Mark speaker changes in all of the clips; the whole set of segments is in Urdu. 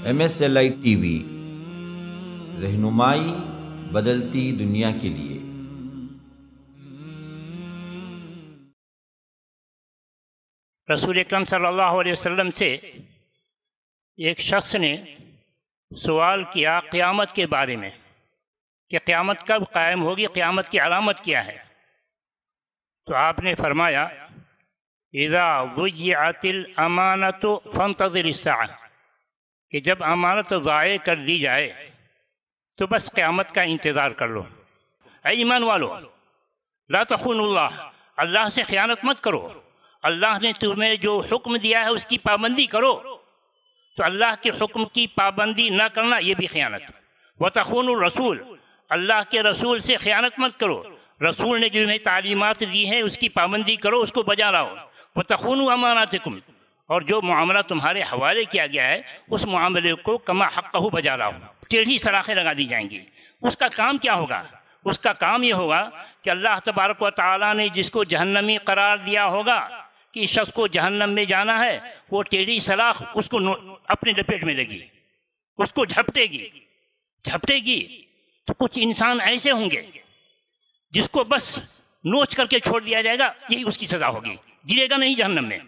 Speaker 1: MSLI ٹی وی، رہنمائی بدلتی دنیا کے لیے۔
Speaker 2: رسول اکرم صلی اللہ علیہ وسلم سے ایک شخص نے سوال کیا قیامت کے بارے میں کہ قیامت کب قائم ہوگی، قیامت کی علامت کیا ہے؟ تو آپ نے فرمایا اذا ضیعت الامانۃ فانتظر الساعہ، کہ جب امانت ضائع کر دی جائے تو بس قیامت کا انتظار کر لو۔ اے ایمان والو، لا تخونوا اللہ، اللہ سے خیانت مت کرو۔ اللہ نے تمہیں جو حکم دیا ہے اس کی پابندی کرو، تو اللہ کے حکم کی پابندی نہ کرنا یہ بھی خیانت۔ وتخونوا الرسول، اللہ کے رسول سے خیانت مت کرو، رسول نے جو تمہیں تعلیمات دی ہیں اس کی پابندی کرو، اس کو بجا لاؤ۔ وتخونوا اماناتکم، اور جو معاملہ تمہارے حوالے کیا گیا ہے اس معاملے کو کما حقہ بجا لاؤ۔ ٹیڑھی سلاخیں لگا دی جائیں گی۔ اس کا کام کیا ہوگا؟ اس کا کام یہ ہوگا کہ اللہ تبارک و تعالیٰ نے جس کو جہنمی قرار دیا ہوگا کہ اس شخص کو جہنم میں جانا ہے، وہ ٹیڑھی سلاخ اس کو اپنے لپیٹ میں لگی، اس کو جھپٹے گی۔ تو کچھ انسان ایسے ہوں گے جس کو بس نوچ کر کے چھوڑ دیا جائے گا، یہی اس کی سزا ہوگی، گرے گا نہیں جہنم میں۔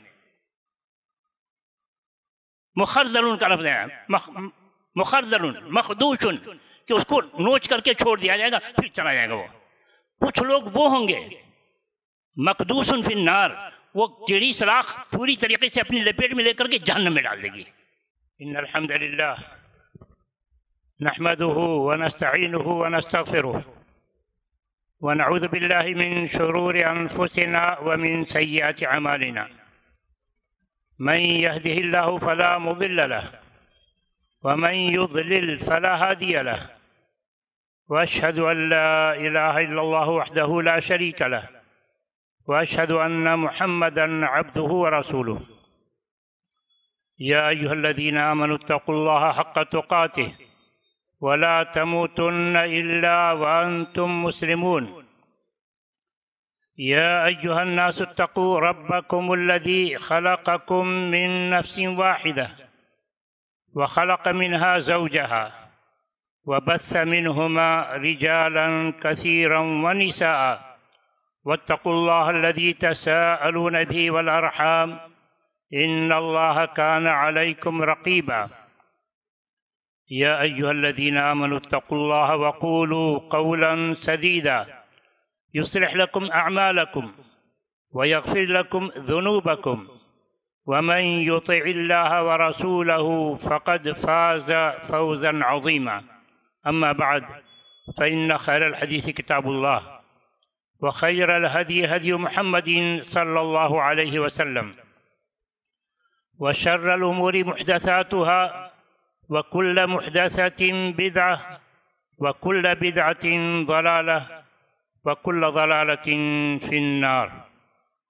Speaker 2: مخرذل کا لفظ ہے، مخرذل مخدوش، کہ اس کو نوچ کر کے چھوڑ دیا جائے گا، پھر چلا جائے گا وہ۔ کچھ لوگ وہ ہوں گے مقدوس فی النار، وہ ٹیڑھی سلاخ پوری طریقے سے اپنی لپیٹ میں لے کر کے جہنم میں ڈال دے گی۔ ان الحمد للہ نحمده ونستعینه ونستغفره ونعوذ باللہ من شرور انفسنا ومن سیئات اعمالنا، من يهده الله فلا مضل له ومن يضلل فلا هادي له، واشهد ان لا اله الا الله وحده لا شريك له، واشهد ان محمدا عبده ورسوله۔ يا ايها الذين امنوا اتقوا الله حق تقاته ولا تموتن الا وانتم مسلمون۔ يا أيها الناس اتقوا ربكم الذي خلقكم من نفس واحدة وخلق منها زوجها وبث منهما رجالا كثيرا ونساء، واتقوا الله الذي تساءلون به والأرحام إن الله كان عليكم رقيبا۔ يا أيها الذين آمنوا اتقوا الله وقولوا قولا سديدا يصلح لكم أعمالكم ويغفر لكم ذنوبكم، ومن يطع الله ورسوله فقد فاز فوزا عظيما۔ أما بعد، فإن خير الحديث كتاب الله، وخير الهدي هدي محمد صلى الله عليه وسلم، وشر الأمور محدثاتها، وكل محدثة بدعة، وكل بدعة ضلالة، وكل ضلالة في النار۔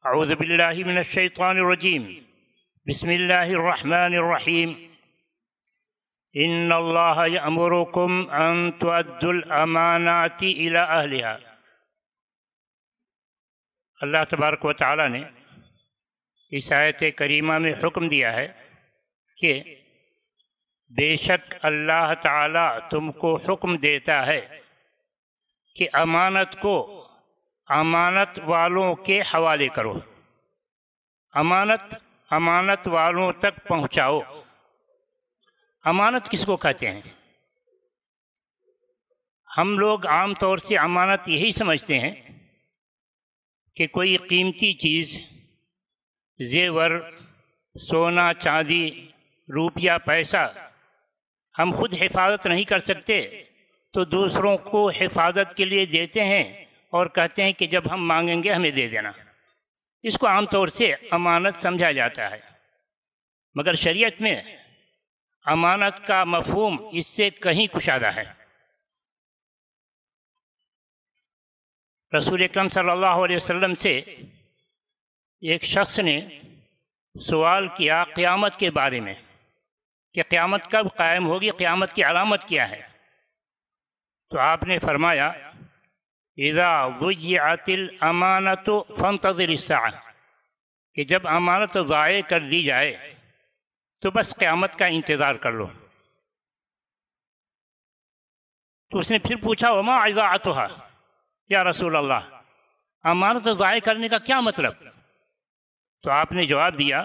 Speaker 2: أعوذ بالله من الشيطان الرجيم، بسم الله الرحمن الرحيم۔ إن الله يأمركم أن تؤدوا الأمانات إلى أهلها۔ اللہ تبارک و تعالیٰ نے اس آیت کریمہ میں حکم دیا ہے کہ بے شک اللہ تعالیٰ تم کو حکم دیتا ہے کہ امانت کو امانت والوں کے حوالے کرو، امانت والوں تک پہنچاؤ۔ امانت کس کو کہتے ہیں؟ ہم لوگ عام طور سے امانت یہی سمجھتے ہیں کہ کوئی قیمتی چیز، زیور، سونا چاندی، روپیہ پیسہ ہم خود حفاظت نہیں کر سکتے تو دوسروں کو حفاظت کے لیے دیتے ہیں اور کہتے ہیں کہ جب ہم مانگیں گے ہمیں دے دینا۔ اس کو عام طور سے امانت سمجھا جاتا ہے، مگر شریعت میں امانت کا مفہوم اس سے کہیں کشادہ ہے۔ رسول اکرم صلی اللہ علیہ وسلم سے ایک شخص نے سوال کیا قیامت کے بارے میں کہ قیامت کب قائم ہوگی، قیامت کی علامت کیا ہے؟ تو آپ نے فرمایا اذا ضیعت الامانۃ فانتظر الساعہ، کہ جب امانت ضائع کر دی جائے تو بس قیامت کا انتظار کر لو۔ تو اس نے پھر پوچھا وما اضاعتها یا رسول اللہ، امانت ضائع کرنے کا کیا مطلب؟ تو آپ نے جواب دیا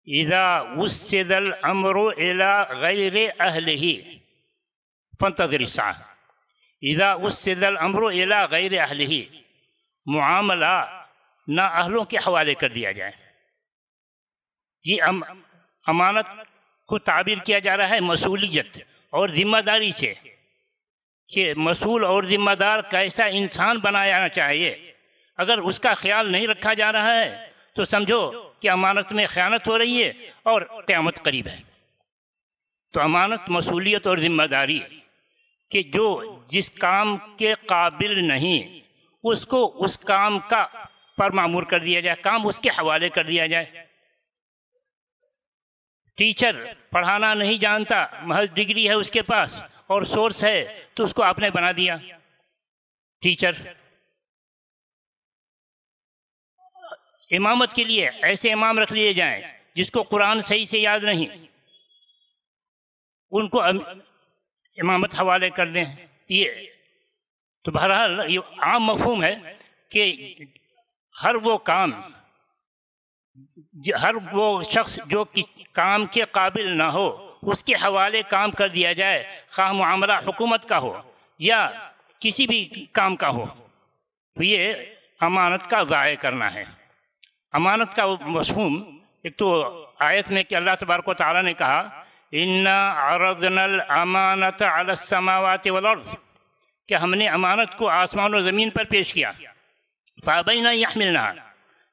Speaker 2: اذا وسد الامر الى غیر اہلہ فانتظر الساعة، اذا وسد الامر الى غیر اہلہ، معاملہ نا اہلوں کے حوالے کر دیا جائے۔ یہ امانت کو تعبیر کیا جا رہا ہے مسئولیت اور ذمہ داری سے، کہ مسئول اور ذمہ دار کیسا انسان بنایا جانا چاہیے۔ اگر اس کا خیال نہیں رکھا جا رہا ہے تو سمجھو کہ امانت میں خیانت ہو رہی ہے اور قیامت قریب ہے۔ تو امانت مسئولیت اور ذمہ داری، کہ جو جس کام کے قابل نہیں اس کو اس کام کا پر معمور کر دیا جائے، کام اس کے حوالے کر دیا جائے۔ ٹیچر پڑھانا نہیں جانتا، محض ڈگری ہے اس کے پاس اور سورس ہے، تو اس کو آپ نے بنا دیا ٹیچر۔ امامت کے لیے ایسے امام رکھ لیے جائیں جس کو قرآن صحیح سے یاد نہیں، ان کو امامت حوالے کر دیں۔ یہ تو بہرحال یہ عام مفہوم ہے کہ ہر وہ کام، ہر وہ شخص جو کام کے قابل نہ ہو اس کے حوالے کام کر دیا جائے، خواہ معاملہ حکومت کا ہو یا کسی بھی کام کا ہو، تو یہ امانت کا ضائع کرنا ہے۔ امانت کا مفہوم ایک تو آیت میں کہ اللہ تبارک و تعالیٰ نے کہا اِنَّا عَرَضْنَا الْأَمَانَةَ عَلَى السَّمَاوَاتِ وَالْأَرْضِ، کہ ہم نے امانت کو آسمان و زمین پر پیش کیا، فَأَبَيْنَا يَحْمِلْنَهَا۔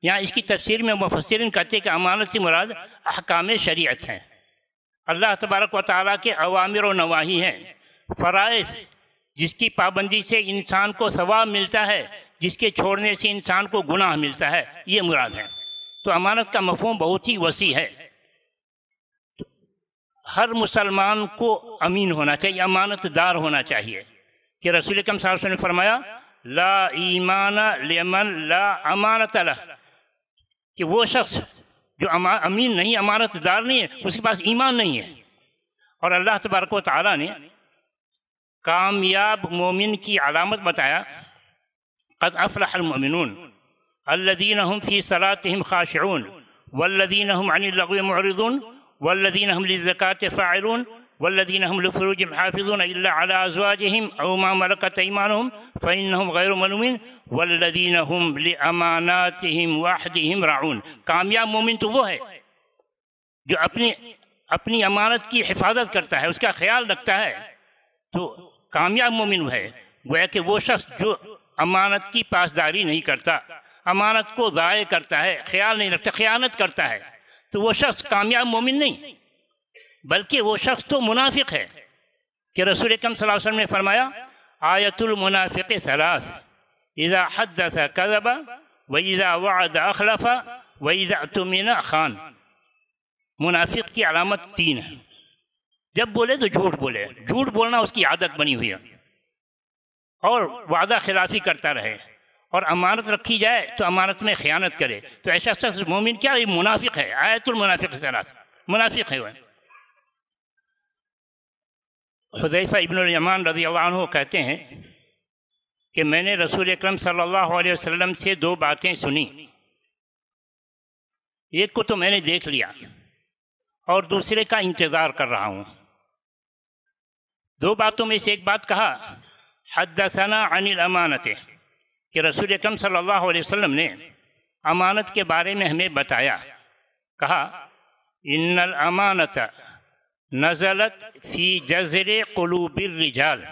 Speaker 2: یہاں اس کی تفسیر میں مفسرین کہتے ہیں کہ امانت سے مراد احکام شریعت ہیں، اللہ تبارک و تعالیٰ کے اوامر و نواہی ہیں، فرائض جس کی پابندی سے انسان کو ثواب ملتا ہے، جس کے چھوڑنے سے انسان کو گناہ ملتا ہے، یہ مراد ہے۔ تو امانت کا مفہوم بہت ہی وسیع ہے۔ ہر مسلمان کو امین ہونا چاہیے، امانت دار ہونا چاہیے، کہ رسول اکرم صلی اللہ علیہ وسلم نے فرمایا لا ایمان لمن لا امانت لہ، کہ وہ شخص جو امین نہیں، امانت دار نہیں ہے، اس کے پاس ایمان نہیں ہے۔ اور اللہ تبارک و تعالیٰ نے کامیاب مومن کی علامت بتایا قد افلح المؤمنون الذین هم فی صلاتهم خاشعون والذین هم عن اللغو معرضون والذین هم للزکاة فاعلون والذین هم لفروجهم حافظون الا على ازواجهم او ما ملكت ايمانهم فانهم غیر ملومین والذین هم لاماناتهم وعهدهم راعون۔ کامیاب مومن تو وہ ہے جو اپنی امانت کی حفاظت کرتا ہے، اس کا خیال رکھتا ہے، تو کامیاب مومن وہ ہے۔ گویا کہ وہ شخص جو امانت کی پاسداری نہیں کرتا، امانت کو ضائع کرتا ہے، خیال نہیں رکھتا، خیانت کرتا ہے، تو وہ شخص کامیاب مومن نہیں، بلکہ وہ شخص تو منافق ہے، کہ رسول اکرم صلی اللہ علیہ وسلم نے فرمایا آیت المنافق ثلاث اذا حدث کذب واذا وعد اخلف واذا اؤتمن خان۔ منافق کی علامت تین ہے، جب بولے تو جھوٹ بولے، جھوٹ بولنا اس کی عادت بنی ہوئی ہے، اور وعدہ خلافی کرتا رہے، اور امانت رکھی جائے تو امانت میں خیانت کرے، تو ایسا شخص مومن کیا؟ یہ منافق ہے، آیت المنافق ثلاث، منافق ہے وہ۔ حذیفہ ابن الیمان رضی اللہ عنہ کہتے ہیں کہ میں نے رسول اکرم صلی اللہ علیہ وسلم سے دو باتیں سنی، ایک کو تو میں نے دیکھ لیا اور دوسرے کا انتظار کر رہا ہوں۔ دو باتوں میں سے ایک بات کہا حدثنا عن الامانت، کہ رسول اکرم صلی اللہ علیہ وسلم نے امانت کے بارے میں ہمیں بتایا، کہا ان الامانت نزلت فی جذر قلوب الرجال،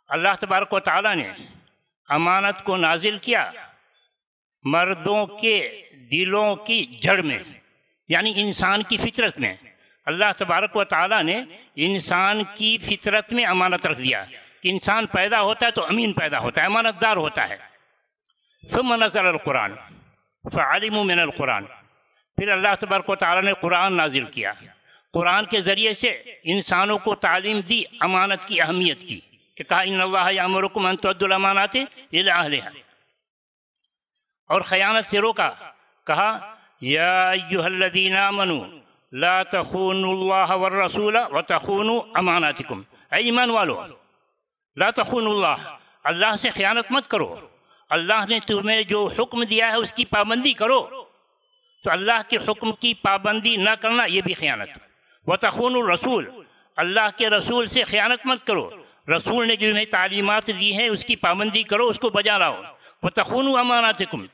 Speaker 2: اللہ تبارک و تعالیٰ نے امانت کو نازل کیا مردوں کے دلوں کی جڑ میں، یعنی انسان کی فطرت میں۔ اللہ تبارک و تعالیٰ نے انسان کی فطرت میں امانت رکھ دیا کہ انسان پیدا ہوتا ہے تو امین پیدا ہوتا ہے، امانت دار ہوتا ہے۔ ثم نزل القرآن فعلموا من القرآن، پھر اللہ تبارک و تعالیٰ نے قرآن نازل کیا، قرآن کے ذریعے سے انسانوں کو تعلیم دی امانت کی اہمیت کی، کہ کہا ان اللہ یامرکم ان تؤدوا الامانات الی اہلہا، اور خیانت سے روکا، کہا یا ایھا الذین آمنوا لا تخونوا اللہ والرسول وتخونوا اماناتکم، اے ایمان والو لا تخونوا اللہ، اللہ سے خیانت مت کرو، اللہ نے تمہیں جو حکم دیا ہے اس کی پابندی کرو، تو اللہ کے حکم کی پابندی نہ کرنا یہ بھی خیانت۔ وتخونوا الرسول، اللہ کے رسول سے خیانت مت کرو، رسول نے جو تمہیں تعلیمات دی ہیں اس کی پابندی کرو، اس کو بجا لاؤ۔ وتخونوا اماناتکم،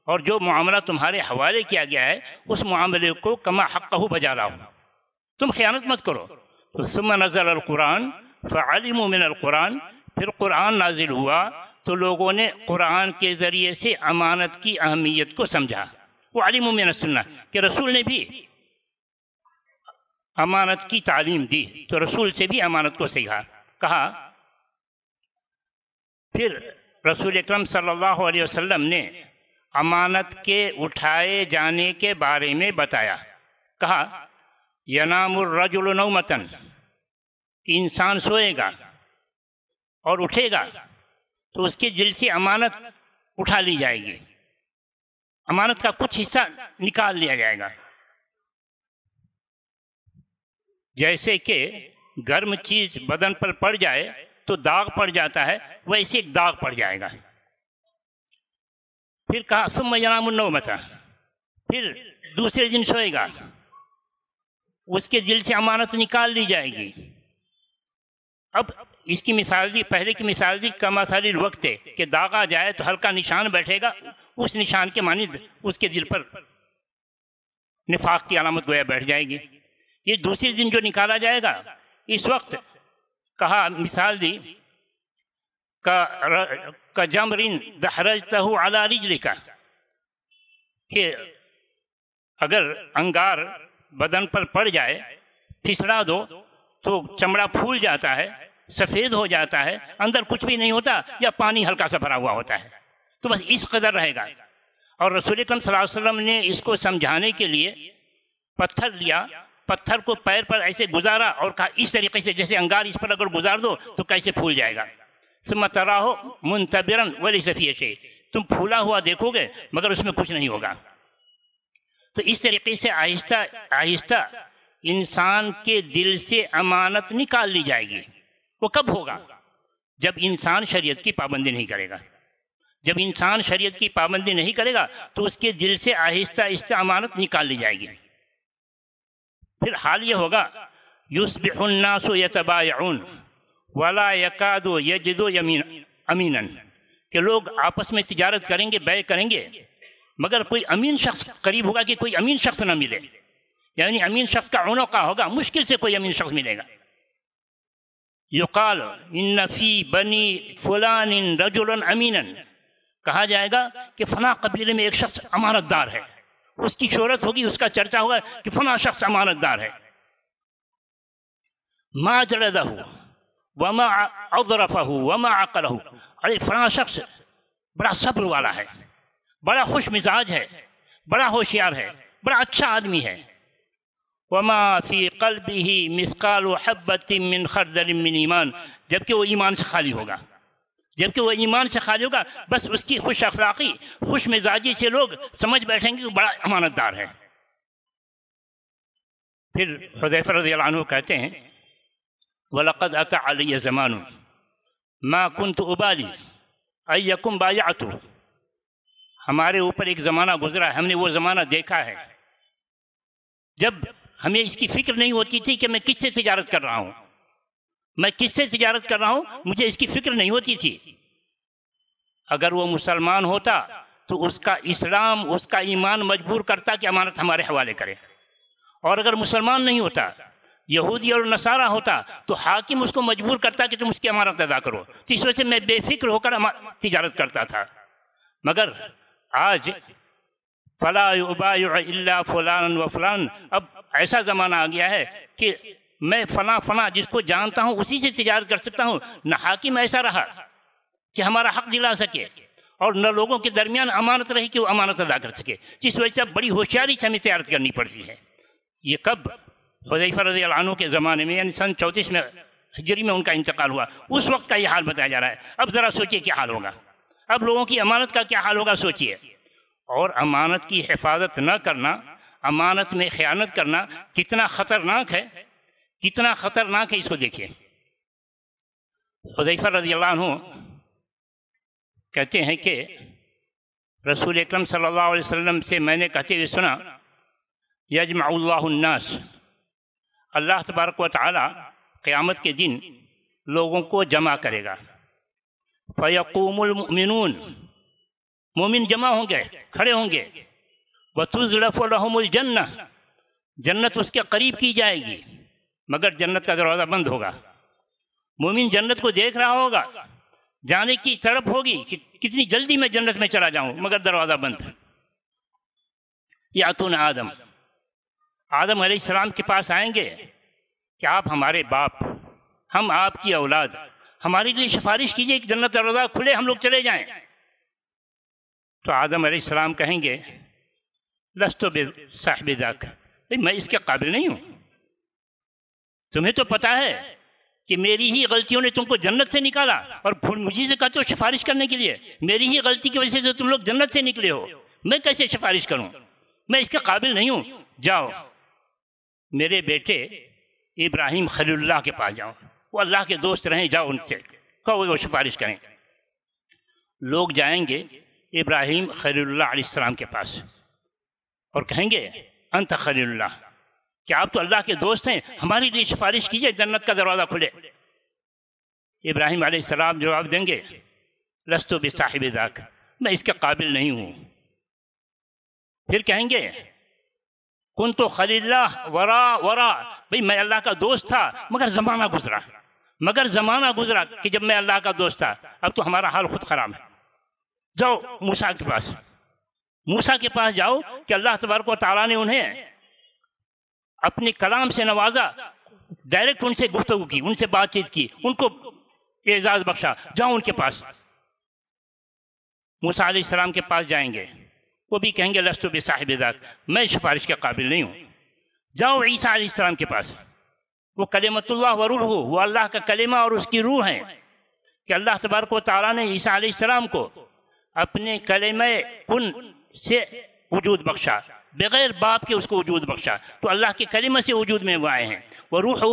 Speaker 2: اور جو معاملہ تمہارے حوالے کیا گیا ہے اس معاملے کو کما حقہ بجا لاؤ، تم خیانت مت کرو۔ تو ثم نزل القرآن فعلموا من القرآن، پھر قرآن نازل ہوا تو لوگوں نے قرآن کے ذریعے سے امانت کی اہمیت کو سمجھا۔ وعلموا من السنہ، کہ رسول نے بھی امانت کی تعلیم دی تو رسول سے بھی امانت کو سیکھا۔ کہا پھر رسول اکرم صلی اللہ علیہ وسلم نے امانت کے اٹھائے جانے کے بارے میں بتایا۔ کہا ینام الرجل نومتن، کہ انسان سوئے گا اور اٹھے گا تو اس کے دل سے امانت اٹھا لی جائے گی، امانت کا کچھ حصہ نکال لیا جائے گا۔ جیسے کہ گرم چیز بدن پر پڑ جائے تو داغ پڑ جاتا ہے، ویسے ایک داغ پڑ جائے گا۔ پھر کہا ثم ینام النومۃ، پھر دوسرے دن سوئے گا، اس کے دل سے امانت نکال لی جائے گی۔ اب اس کی مثال دی، پہلے کی مثال دی کمثل الوقت، کہ داغ آ جائے تو ہلکا نشان بیٹھے گا، اس نشان کے مانند اس کے دل پر نفاق کی علامت گویا بیٹھ جائے گی۔ یہ دوسرے دن جو نکالا جائے گا، اس وقت کہا مثال دی کجمر دحرجتہ علی رجلک، کہ اگر انگار بدن پر پڑ جائے، پھسلا دو تو چمڑا پھول جاتا ہے، سفید ہو جاتا ہے، اندر کچھ بھی نہیں ہوتا یا پانی ہلکا سا بھرا ہوا ہوتا ہے، تو بس اس قدر رہے گا۔ اور رسول اکرم صلی اللہ علیہ وسلم نے اس کو سمجھانے کے لیے پتھر لیا، پتھر کو پیر پر ایسے گزارا اور کہا اس طریقے سے جیسے انگار اس پر اگر گزار دو تو کیسے پھول جائے گا۔ ثم تراہ منتبرا ولیس فیہ شیء، تم پھولا ہوا دیکھو گے مگر اس میں کچھ نہیں ہوگا۔ تو اس طریقے سے آہستہ آہستہ انسان کے دل سے امانت نکال لی جائے گی۔ وہ کب ہوگا؟ جب انسان شریعت کی پابندی نہیں کرے گا۔ جب انسان شریعت کی پابندی نہیں کرے گا تو اس کے دل سے آہستہ آہستہ امانت نکال لی جائے گی۔ پھر حال یہ ہوگا یصبح الناس یتبایعون ولا یکاد یجد امینا، کہ لوگ آپس میں تجارت کریں گے، بیع کریں گے، مگر کوئی امین شخص قریب ہوگا کہ کوئی امین شخص نہ ملے، یعنی امین شخص کا عنقہ ہوگا، مشکل سے کوئی امین شخص ملے گا۔ یقال ان فی بنی فلان رجلا امینا، کہا جائے گا کہ فلاں قبیلے میں ایک شخص امانت دار ہے، اس کی شہرت ہوگی، اس کا چرچا ہوگا کہ فلاں شخص امانت دار ہے۔ ما جلدہ وما اظرفہ وما عقلہ، ارے فلاں شخص بڑا صبر والا ہے، بڑا خوش مزاج ہے، بڑا ہوشیار ہے، بڑا اچھا آدمی ہے۔ وما فی قلبہ مثقال حبۃ من خردل من ایمان، جبکہ وہ ایمان سے خالی ہوگا، جبکہ وہ ایمان سے خالی ہوگا، بس اس کی خوش اخلاقی، خوش مزاجی سے لوگ سمجھ بیٹھیں گے کہ بڑا امانت دار ہے۔ پھر حذیفہ رضی اللہ عنہ کہتے ہیں وَلَقَدْ أَتَى عَلَيَّ زَمَانٌ مَا كُنْتُ أُبَالِي أَيَّكُمْ بَایَعْتُ، ہمارے اوپر ایک زمانہ گزرا ہے، ہم نے وہ زمانہ دیکھا ہے جب ہمیں اس کی فکر نہیں ہوتی تھی کہ میں کس سے تجارت کر رہا ہوں، میں کس سے تجارت کر رہا ہوں، مجھے اس کی فکر نہیں ہوتی تھی۔ اگر وہ مسلمان ہوتا تو اس کا اسلام، اس کا ایمان مجبور کرتا کہ امانت ہمارے حوالے کرے، اور اگر مسلمان نہیں ہوتا، یہودی اور نصارہ ہوتا، تو حاکم اس کو مجبور کرتا کہ تم اس کی امانت ادا کرو۔ تو اس وجہ سے میں بے فکر ہو کر تجارت کرتا تھا۔ مگر آج فلا یبایع الا فلان و فلان، اب ایسا زمانہ آ گیا ہے کہ میں فلاں فلاں جس کو جانتا ہوں اسی سے تجارت کر سکتا ہوں۔ نہ حاکم ایسا رہا کہ ہمارا حق دلا سکے، اور نہ لوگوں کے درمیان امانت رہی کہ وہ امانت ادا کر سکے، جس وجہ سے بڑی ہوشیاری سے ہمیں تجارت کرنی پڑتی ہے۔ یہ کب؟ حذیفہ رضی اللہ عنہ کے زمانے میں، یعنی سن 34 میں ہجری میں ان کا انتقال ہوا، اس وقت کا یہ حال بتایا جا رہا ہے۔ اب ذرا سوچئے کیا حال ہوگا، اب لوگوں کی امانت کا کیا حال ہوگا، سوچئے۔ اور امانت کی حفاظت نہ کرنا، امانت میں خیانت کرنا کتنا خطرناک ہے، کتنا خطرناک ہے، اس کو دیکھیے۔ حذیفہ رضی اللہ عنہ کہتے ہیں کہ رسول اکرم صلی اللہ علیہ وسلم سے میں نے کہتے ہوئے سنا، یجمع اللہ الناس، اللہ تبارک و تعالی قیامت کے دن لوگوں کو جمع کرے گا، فیقوم المؤمنون، مومن جمع ہوں گے، کھڑے ہوں گے، وتزلف لهم الجنہ، جنت اس کے قریب کی جائے گی مگر جنت کا دروازہ بند ہوگا۔ مومن جنت کو دیکھ رہا ہوگا، جانے کی تڑپ ہوگی کہ کتنی جلدی میں جنت میں چلا جاؤں، مگر دروازہ بند۔ یاتون آدم، آدم علیہ السلام کے پاس آئیں گے کہ آپ ہمارے باپ، ہم آپ کی اولاد، ہمارے لیے سفارش کیجئے کہ جنت دروازہ کھلے، ہم لوگ چلے جائیں۔ تو آدم علیہ السلام کہیں گے لست بصاحب ذاک، میں اس کے قابل نہیں ہوں، تمہیں تو پتہ ہے کہ میری ہی غلطیوں نے تم کو جنت سے نکالا، اور پھر مجھے سے کہتے ہو سفارش کرنے کے لیے، میری ہی غلطی کی وجہ سے تم لوگ جنت سے نکلے ہو، میں کیسے سفارش کروں، میں اس کے قابل نہیں ہوں۔ جاؤ میرے بیٹے ابراہیم خلیل اللہ کے پاس جاؤ، وہ اللہ کے دوست رہیں، جاؤ ان سے کہو وہ سفارش کریں۔ لوگ جائیں گے ابراہیم خلیل اللہ علیہ السلام کے پاس اور کہیں گے انت خلیل اللہ، کہ آپ تو اللہ کے دوست ہیں، ہمارے لیے سفارش کیجئے جنت کا دروازہ کھلے۔ ابراہیم علیہ السلام جواب دیں گے لست بصاحب ذاک، میں اس کے قابل نہیں ہوں۔ پھر کہیں گے کنت خلیل اللہ ورا، بھئی میں اللہ کا دوست تھا مگر زمانہ گزرا کہ جب میں اللہ کا دوست تھا، اب تو ہمارا حال خود خراب ہے۔ جاؤ موسیٰ کے پاس جاؤ کہ اللہ تبارک و تعالیٰ نے انہیں اپنے کلام سے نوازا، ڈائریکٹ ان سے گفتگو کی، ان سے بات چیت کی، ان کو اعزاز بخشا، جاؤ ان کے پاس۔ موسیٰ علیہ السلام کے پاس جائیں گے، وہ بھی کہیں گے لست بصاحب ذاک، میں سفارش کے قابل نہیں ہوں۔ جاؤ عیسیٰ علیہ السلام کے پاس، وہ کلمۃ اللہ و روح، وہ اللہ کا کلمہ اور اس کی روح ہیں، کہ اللہ تبارک و تعالیٰ نے عیسیٰ علیہ السلام کو اپنے کلمہ کن سے وجود بخشا، بغیر باپ کے اس کو وجود بخشا، تو اللہ کے کلمہ سے وجود میں وہ آئے ہیں۔ وہ روح،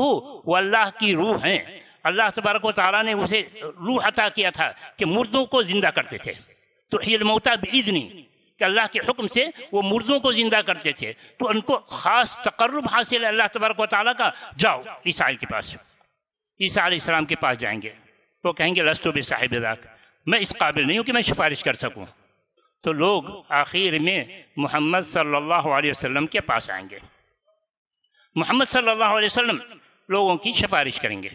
Speaker 2: وہ اللہ کی روح ہیں، اللہ تبارک و تعالیٰ نے اسے روح عطا کیا تھا کہ مردوں کو زندہ کرتے تھے، تحیی الموتیٰ بإذنی، کہ اللہ کے حکم سے وہ مردوں کو زندہ کرتے تھے، تو ان کو خاص تقرب حاصل ہے اللہ تبارک و تعالیٰ کا۔ جاؤ عیسیٰ کے پاس، عیسیٰ علیہ السلام کے پاس جائیں گے، وہ کہیں گے لست بصاحب ذاک، میں اس قابل نہیں ہوں کہ میں سفارش کر سکوں۔ تو لوگ آخر میں محمد صلی اللہ علیہ وسلم کے پاس آئیں گے، محمد صلی اللہ علیہ وسلم لوگوں کی سفارش کریں گے،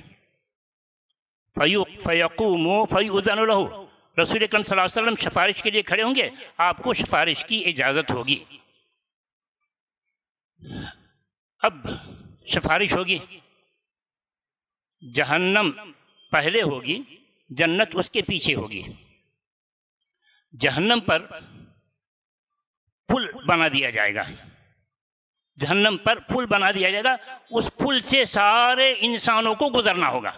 Speaker 2: فیقوموا فیؤذن لہ، رسول اکرم صلی اللہ علیہ وسلم سفارش کے لیے کھڑے ہوں گے، آپ کو سفارش کی اجازت ہوگی۔ اب سفارش ہوگی، جہنم پہلے ہوگی، جنت اس کے پیچھے ہوگی۔ جہنم پر پل بنا دیا جائے گا، جہنم پر پل بنا دیا جائے گا، اس پل سے سارے انسانوں کو گزرنا ہوگا۔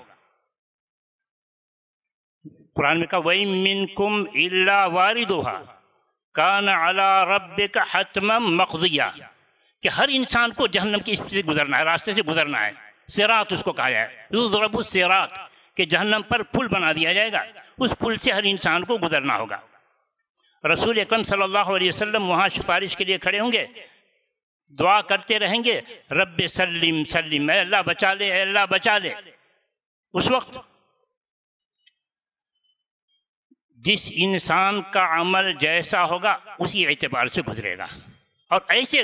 Speaker 2: قرآن میں کہا وَإِن مِّنكُمْ إِلَّا وَارِدُهَا كَانَ عَلَىٰ رَبِّكَ حَتْمًا مَّقْضِيًّا، کہ ہر انسان کو جہنم کی سے گزرنا ہے، راستے سے گزرنا ہے، صراط اس کو کہا جائے، یضرب الصراط، کہ جہنم پر پل بنا دیا جائے گا، اس پل سے ہر انسان کو گزرنا ہوگا۔ رسول اکرم صلی اللہ علیہ وسلم وہاں سفارش کے لیے کھڑے ہوں گے، دعا کرتے رہیں گے رب سلم سلم، اے اللہ بچا لے، اے اللہ بچا لے۔ اس وقت جس انسان کا عمل جیسا ہوگا اسی اعتبار سے گزرے گا، اور ایسی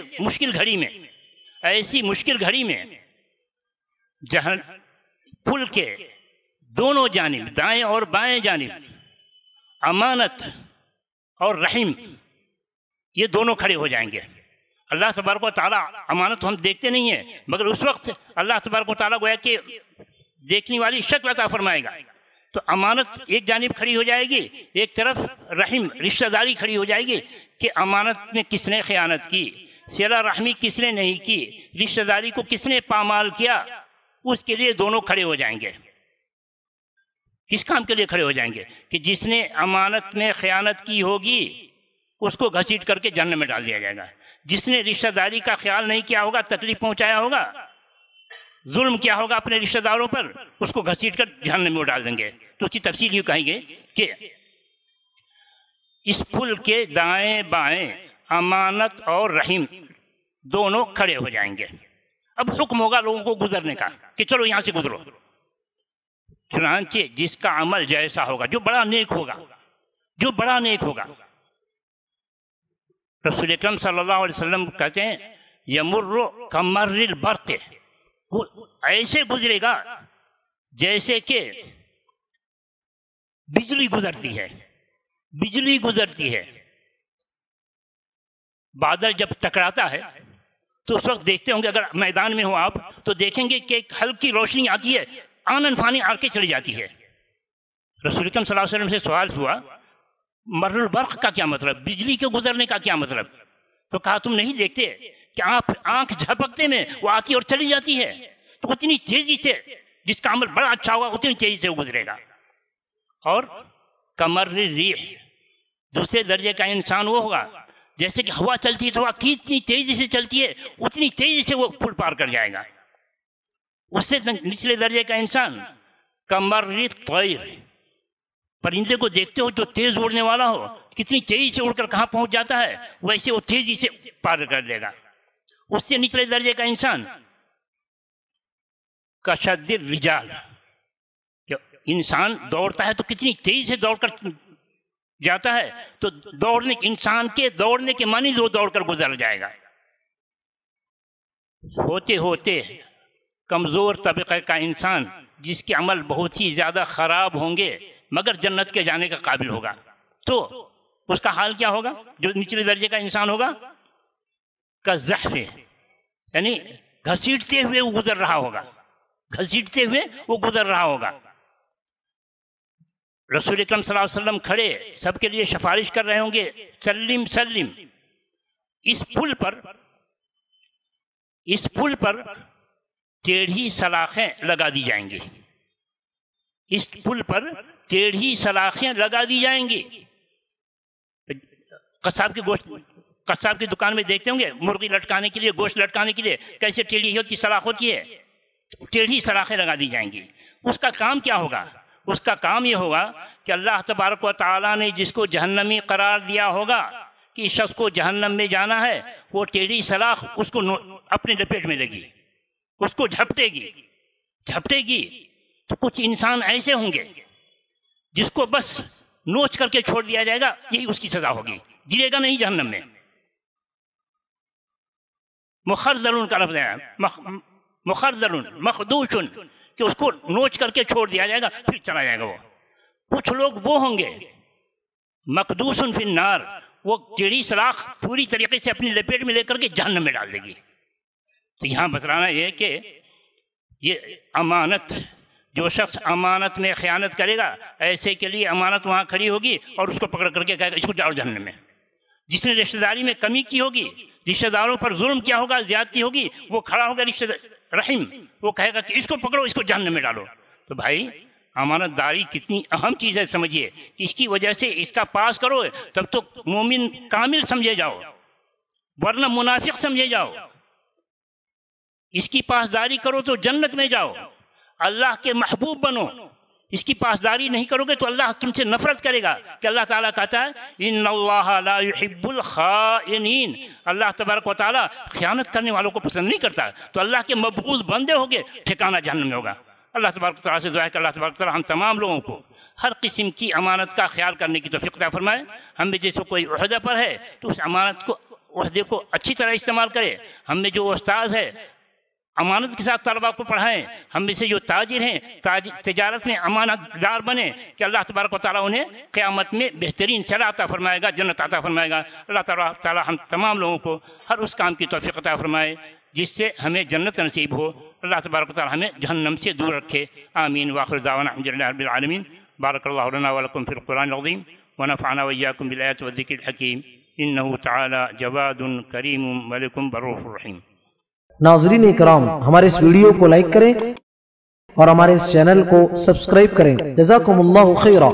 Speaker 2: مشکل گھڑی میں جہاں پل کے دونوں جانب، دائیں اور بائیں جانب، امانت اور رحیم، یہ دونوں کھڑے ہو جائیں گے۔ اللہ تبارک و تعالیٰ، امانت ہم دیکھتے نہیں ہیں، مگر اس وقت اللہ تبارک و تعالیٰ گویا کہ دیکھنے والی شکل عطا فرمائے گا، تو امانت ایک جانب کھڑی ہو جائے گی، ایک طرف رحم رشتہ داری کھڑی ہو جائے گی، کہ امانت میں کس نے خیانت کی، صلہ رحمی کس نے نہیں کی، رشتہ داری کو کس نے پامال کیا، اس کے لیے دونوں کھڑے ہو جائیں گے۔ کس کام کے لیے کھڑے ہو جائیں گے؟ کہ جس نے امانت میں خیانت کی ہوگی اس کو گھسیٹ کر کے جہنم میں ڈال دیا جائے گا، جس نے رشتہ داری کا خیال نہیں کیا ہوگا، تکلیف پہنچایا ہوگا، ظلم کیا ہوگا اپنے رشتہ داروں پر، اس کو گھسیٹ کر جہنم میں ڈال دیں گے۔ تو اس کی تفصیل یوں کہیں گے کہ اس پل کے دائیں بائیں امانت اور رحیم دونوں کھڑے ہو جائیں گے. اب حکم ہوگا لوگوں کو گزرنے کا کہ چلو یہاں سے گزرو. چنانچہ جس کا عمل جیسا ہوگا، جو بڑا نیک ہوگا، جو بڑا نیک ہوگا، رسول اکرم صلی اللہ علیہ وسلم کہتے ہیں یمر کمر البرق، وہ ایسے گزرے گا جیسے کہ بجلی گزرتی ہے، بجلی گزرتی ہے. بادل جب ٹکراتا ہے تو اس وقت دیکھتے ہوں گے، اگر میدان میں ہو آپ تو دیکھیں گے کہ ایک ہلکی روشنی آتی ہے، آنن فانی آ کے چلی جاتی ہے. رسول اکرم صلی اللہ علیہ وسلم سے سوال ہوا مر البرق کا کیا مطلب، بجلی کے گزرنے کا کیا مطلب؟ تو کہا تم نہیں دیکھتے کہ آپ آنکھ جھپکتے میں وہ آتی اور چلی جاتی ہے. تو اتنی تیزی سے جس کا عمل بڑا اچھا ہوگا اتنی تیزی سے وہ گزرے گا. اور کمر الریح، دوسرے درجے کا انسان وہ ہوگا جیسے کہ ہوا چلتی ہے تو ہوا کتنی تیزی سے چلتی ہے اتنی تیزی سے وہ پل پار کر جائے گا. اس سے نچلے درجے کا انسان کمر الطیر، پرندے کو دیکھتے ہو جو تیز اڑنے والا ہو، کتنی تیزی سے اڑ کر کہاں پہنچ جاتا ہے، ویسے وہ تیزی سے پار کر دے گا. اس سے نچلے درجے کا انسان کشد الرجال، کہ انسان دوڑتا ہے تو کتنی تیزی سے دوڑ کر جاتا ہے، تو دوڑنے انسان کے دوڑنے کے معنی وہ دوڑ کر گزر جائے گا. ہوتے ہوتے کمزور طبقے کا انسان جس کے عمل بہت ہی زیادہ خراب ہوں گے مگر جنت کے جانے کا قابل ہوگا، تو اس کا حال کیا ہوگا؟ جو نچلے درجے کا انسان ہوگا کالزحف، یعنی گھسیٹتے ہوئے وہ گزر رہا ہوگا، گھسیٹتے ہوئے وہ گزر رہا ہوگا. رسول اکرم صلی اللہ علیہ وسلم کھڑے سب کے لیے سفارش کر رہے ہوں گے سلم سلم. اس پل پر ٹیڑھی سلاخیں لگا دی جائیں گی، اس پل پر ٹیڑھی سلاخیں لگا دی جائیں گی. قصاب کی دکان میں دیکھتے ہوں گے مرغی لٹکانے کے لیے، گوشت لٹکانے کے لیے کیسے ٹیڑھی ہوتی سلاخ ہوتی ہے، ٹیڑھی سلاخیں لگا دی جائیں گی. اس کا کام کیا ہوگا؟ اس کا کام یہ ہوگا کہ اللہ تبارک و تعالیٰ نے جس کو جہنمی قرار دیا ہوگا کہ اس شخص کو جہنم میں جانا ہے، وہ ٹیڑھی سلاخ اس کو اپنے لپیٹ میں لگی، اس کو جھپٹے گی. تو کچھ انسان ایسے ہوں گے جس کو بس نوچ کر کے چھوڑ دیا جائے گا، یہی اس کی سزا ہوگی، گرے گا نہیں جہنم میں. مخرذل کا لفظ ہے، مخرذل مخدوش، کہ اس کو نوچ کر کے چھوڑ دیا جائے گا پھر چلا جائے گا. وہ کچھ لوگ وہ ہوں گے مقدوس فی النار، وہ ٹیڑھی سلاخ پوری طریقے سے اپنی لپیٹ میں لے کر کے جہنم میں ڈال دے گی. تو یہاں بتلانا یہ کہ یہ امانت، جو شخص امانت میں خیانت کرے گا ایسے کے لیے امانت وہاں کھڑی ہوگی اور اس کو پکڑ کر کے کہے گا اس کو ڈالو جہنم میں. جس نے رشتہ داری میں کمی کی ہوگی، رشتہ داروں پر ظلم کیا ہوگا، زیادتی ہوگی، وہ کھڑا ہوگا رشتہ رحیم، وہ کہے گا کہ اس کو پکڑو، اس کو جہنم میں ڈالو. تو بھائی امانت داری کتنی اہم چیز ہے، سمجھیے کہ اس کی وجہ سے اس کا پاس کرو تب تو مومن کامل سمجھے جاؤ، ورنہ منافق سمجھے جاؤ. اس کی پاسداری کرو تو جنت میں جاؤ، اللہ کے محبوب بنو. اس کی پاسداری نہیں کرو گے تو اللہ تم سے نفرت کرے گا. کہ اللہ تعالیٰ کہتا ہے ان اللہ لا يحب الخائنین، اللہ تبارک و تعالیٰ خیانت کرنے والوں کو پسند نہیں کرتا. تو اللہ کے مبغوض بندے ہوگے، ٹھکانہ جہنم میں ہوگا. اللہ تبارک و تعالیٰ سے دعا ہے کہ اللہ تبارک و تعالیٰ ہم تمام لوگوں کو ہر قسم کی امانت کا خیال کرنے کی توفیق عطا فرمائے. ہم میں جیسے کوئی عہدہ پر ہے تو اس امانت کو، عہدے کو اچھی طرح استعمال کرے. ہم میں جو استاد ہے امانت کے ساتھ طلباء کو پڑھائیں. ہم میں سے جو تاجر ہیں تجارت میں امانت دار بنے کہ اللہ تبارک و تعالیٰ انہیں قیامت میں بہترین صلاح عطا فرمائے گا، جنت عطا فرمائے گا. اللہ تعالیٰ ہم تمام لوگوں کو ہر اس کام کی توفیق عطا فرمائے جس سے ہمیں جنت نصیب ہو. اللہ تبارک و تعالیٰ ہمیں جہنم سے دور رکھے. آمین. وآخر دعوانا الحمد للہ رب العالمین. بارک اللہ لنا ولکم فی القرآن العظیم ونفعنا وإياكم بالآيات والذکر الحکیم. انہ تعالی جواد کریم ملک برؤوف رحیم.
Speaker 3: ناظرین اکرام، ہمارے اس ویڈیو کو لائک کریں اور ہمارے اس چینل کو سبسکرائب کریں. جزاکم اللہ خیرا.